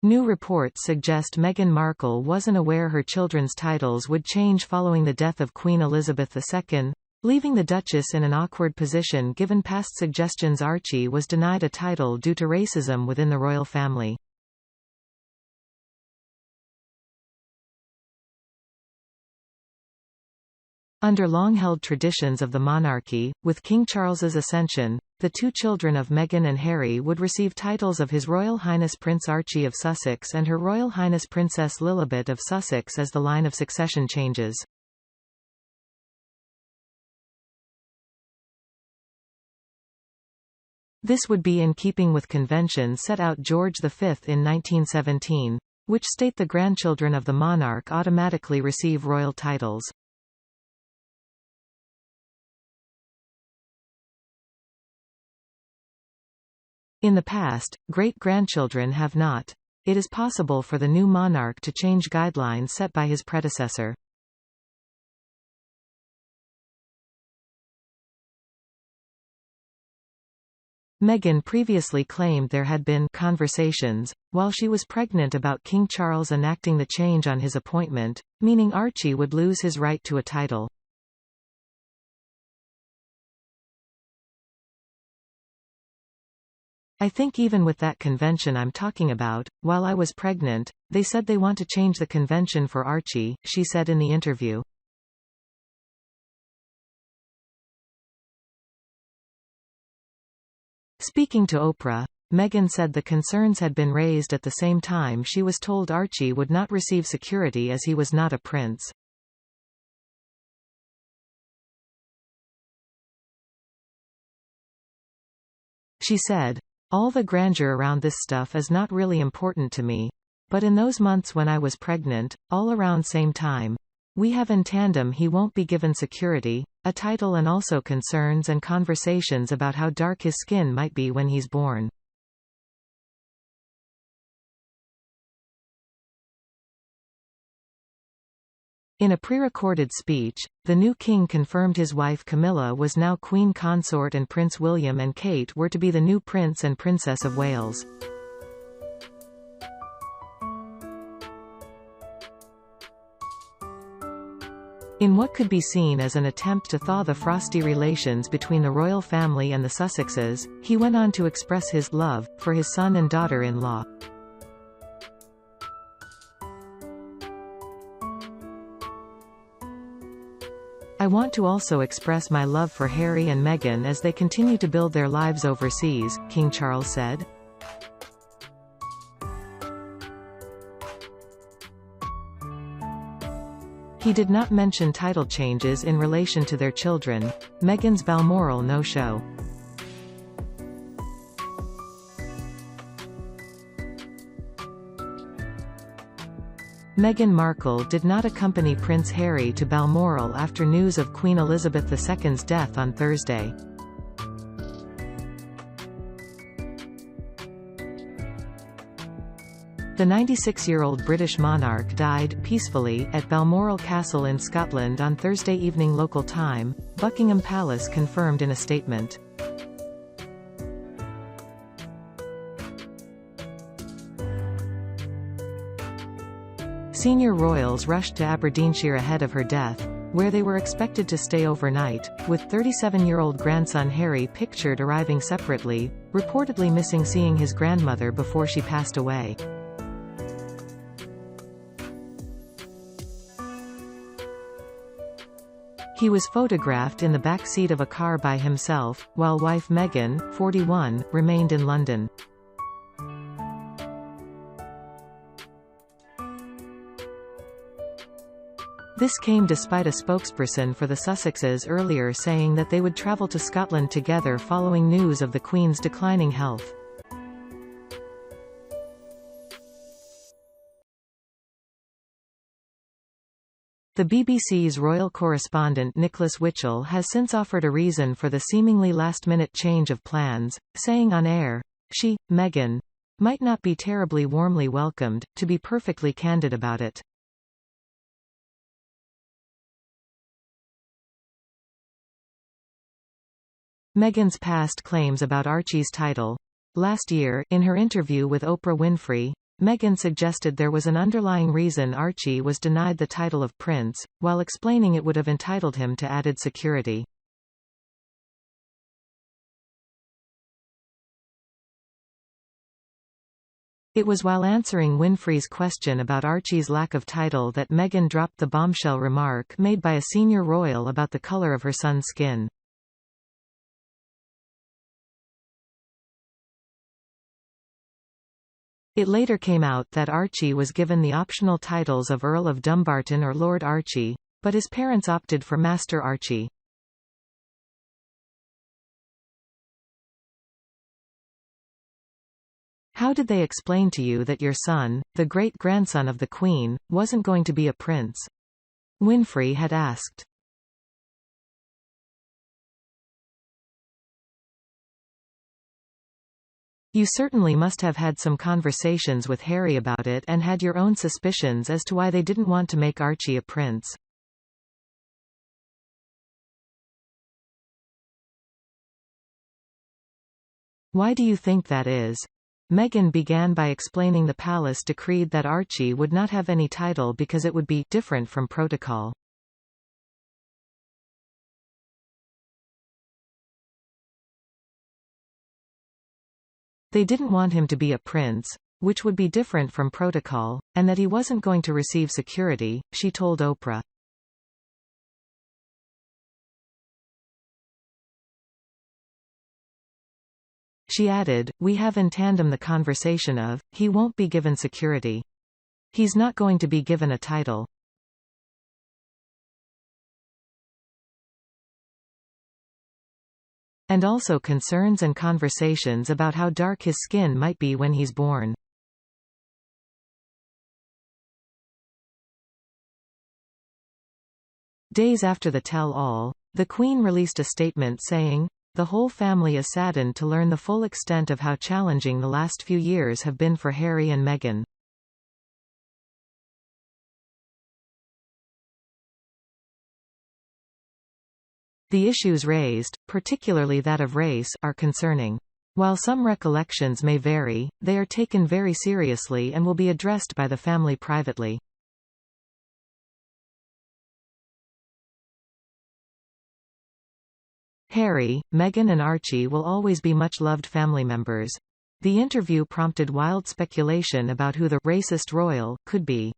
New reports suggest Meghan Markle wasn't aware her children's titles would change following the death of Queen Elizabeth II, leaving the Duchess in an awkward position given past suggestions Archie was denied a title due to racism within the royal family. Under long-held traditions of the monarchy, with King Charles's ascension, the two children of Meghan and Harry would receive titles of His Royal Highness Prince Archie of Sussex and Her Royal Highness Princess Lilibet of Sussex as the line of succession changes. This would be in keeping with convention set out George V in 1917, which state the grandchildren of the monarch automatically receive royal titles. In the past, great-grandchildren have not. It is possible for the new monarch to change guidelines set by his predecessor. Meghan previously claimed there had been conversations, while she was pregnant about King Charles enacting the change on his appointment, meaning Archie would lose his right to a title. I think even with that convention I'm talking about, while I was pregnant, they said they want to change the convention for Archie, she said in the interview. Speaking to Oprah, Meghan said the concerns had been raised at the same time she was told Archie would not receive security as he was not a prince. She said, "All the grandeur around this stuff is not really important to me. But in those months when I was pregnant, all around same time, we have in tandem he won't be given security, a title and also concerns and conversations about how dark his skin might be when he's born." In a pre-recorded speech, the new king confirmed his wife Camilla was now Queen Consort and Prince William and Kate were to be the new Prince and Princess of Wales. In what could be seen as an attempt to thaw the frosty relations between the royal family and the Sussexes, he went on to express his love for his son and daughter-in-law. "I want to also express my love for Harry and Meghan as they continue to build their lives overseas," King Charles said. He did not mention title changes in relation to their children. Meghan's Balmoral no-show. Meghan Markle did not accompany Prince Harry to Balmoral after news of Queen Elizabeth II's death on Thursday. The 96-year-old British monarch died peacefully at Balmoral Castle in Scotland on Thursday evening local time, Buckingham Palace confirmed in a statement. Senior royals rushed to Aberdeenshire ahead of her death, where they were expected to stay overnight, with 37-year-old grandson Harry pictured arriving separately, reportedly missing seeing his grandmother before she passed away. He was photographed in the back seat of a car by himself, while wife Meghan, 41, remained in London. This came despite a spokesperson for the Sussexes earlier saying that they would travel to Scotland together following news of the Queen's declining health. The BBC's royal correspondent Nicholas Witchell has since offered a reason for the seemingly last-minute change of plans, saying on air, she, Meghan, might not be terribly warmly welcomed, to be perfectly candid about it. Meghan's past claims about Archie's title. Last year, in her interview with Oprah Winfrey, Meghan suggested there was an underlying reason Archie was denied the title of prince, while explaining it would have entitled him to added security. It was while answering Winfrey's question about Archie's lack of title that Meghan dropped the bombshell remark made by a senior royal about the color of her son's skin. It later came out that Archie was given the optional titles of Earl of Dumbarton or Lord Archie, but his parents opted for Master Archie. How did they explain to you that your son, the great-grandson of the Queen, wasn't going to be a prince? Winfrey had asked. You certainly must have had some conversations with Harry about it and had your own suspicions as to why they didn't want to make Archie a prince. Why do you think that is? Meghan began by explaining the palace decreed that Archie would not have any title because it would be different from protocol. They didn't want him to be a prince, which would be different from protocol, and that he wasn't going to receive security, she told Oprah. She added, "We have in tandem the conversation of, he won't be given security. He's not going to be given a title. And also concerns and conversations about how dark his skin might be when he's born." Days after the tell-all, the Queen released a statement saying, "The whole family is saddened to learn the full extent of how challenging the last few years have been for Harry and Meghan." The issues raised, particularly that of race, are concerning. While some recollections may vary, they are taken very seriously and will be addressed by the family privately. Harry, Meghan and Archie will always be much-loved family members. The interview prompted wild speculation about who the racist royal could be.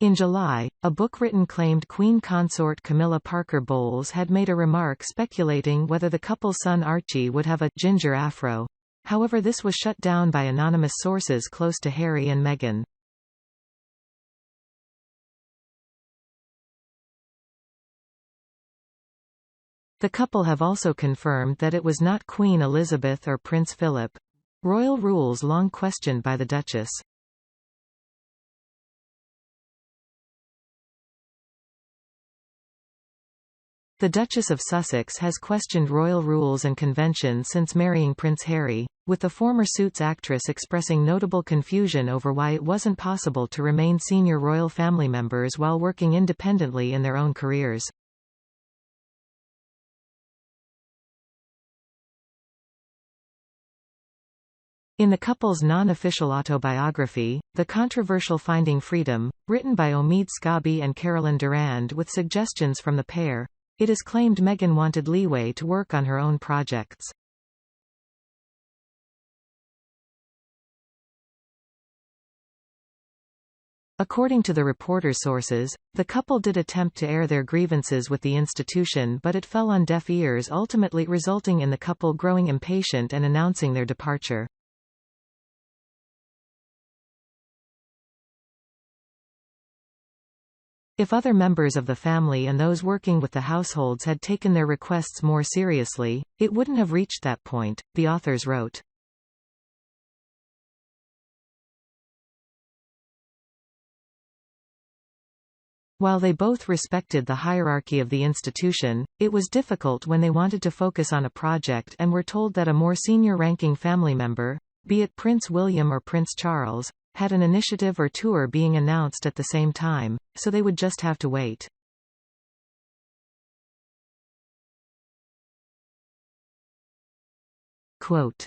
In July, a book written claimed Queen consort Camilla Parker Bowles had made a remark speculating whether the couple's son Archie would have a ginger afro. However, this was shut down by anonymous sources close to Harry and Meghan. The couple have also confirmed that it was not Queen Elizabeth or Prince Philip. Royal rules long questioned by the Duchess. The Duchess of Sussex has questioned royal rules and conventions since marrying Prince Harry, with the former Suits actress expressing notable confusion over why it wasn't possible to remain senior royal family members while working independently in their own careers. In the couple's non-official autobiography, The Controversial Finding Freedom, written by Omid Scobie and Carolyn Durand with suggestions from the pair, it is claimed Meghan wanted leeway to work on her own projects. According to the reporter's sources, the couple did attempt to air their grievances with the institution, but it fell on deaf ears, ultimately resulting in the couple growing impatient and announcing their departure. If other members of the family and those working with the households had taken their requests more seriously, it wouldn't have reached that point, the authors wrote. While they both respected the hierarchy of the institution, it was difficult when they wanted to focus on a project and were told that a more senior-ranking family member, be it Prince William or Prince Charles, had an initiative or tour being announced at the same time, so they would just have to wait. Quote,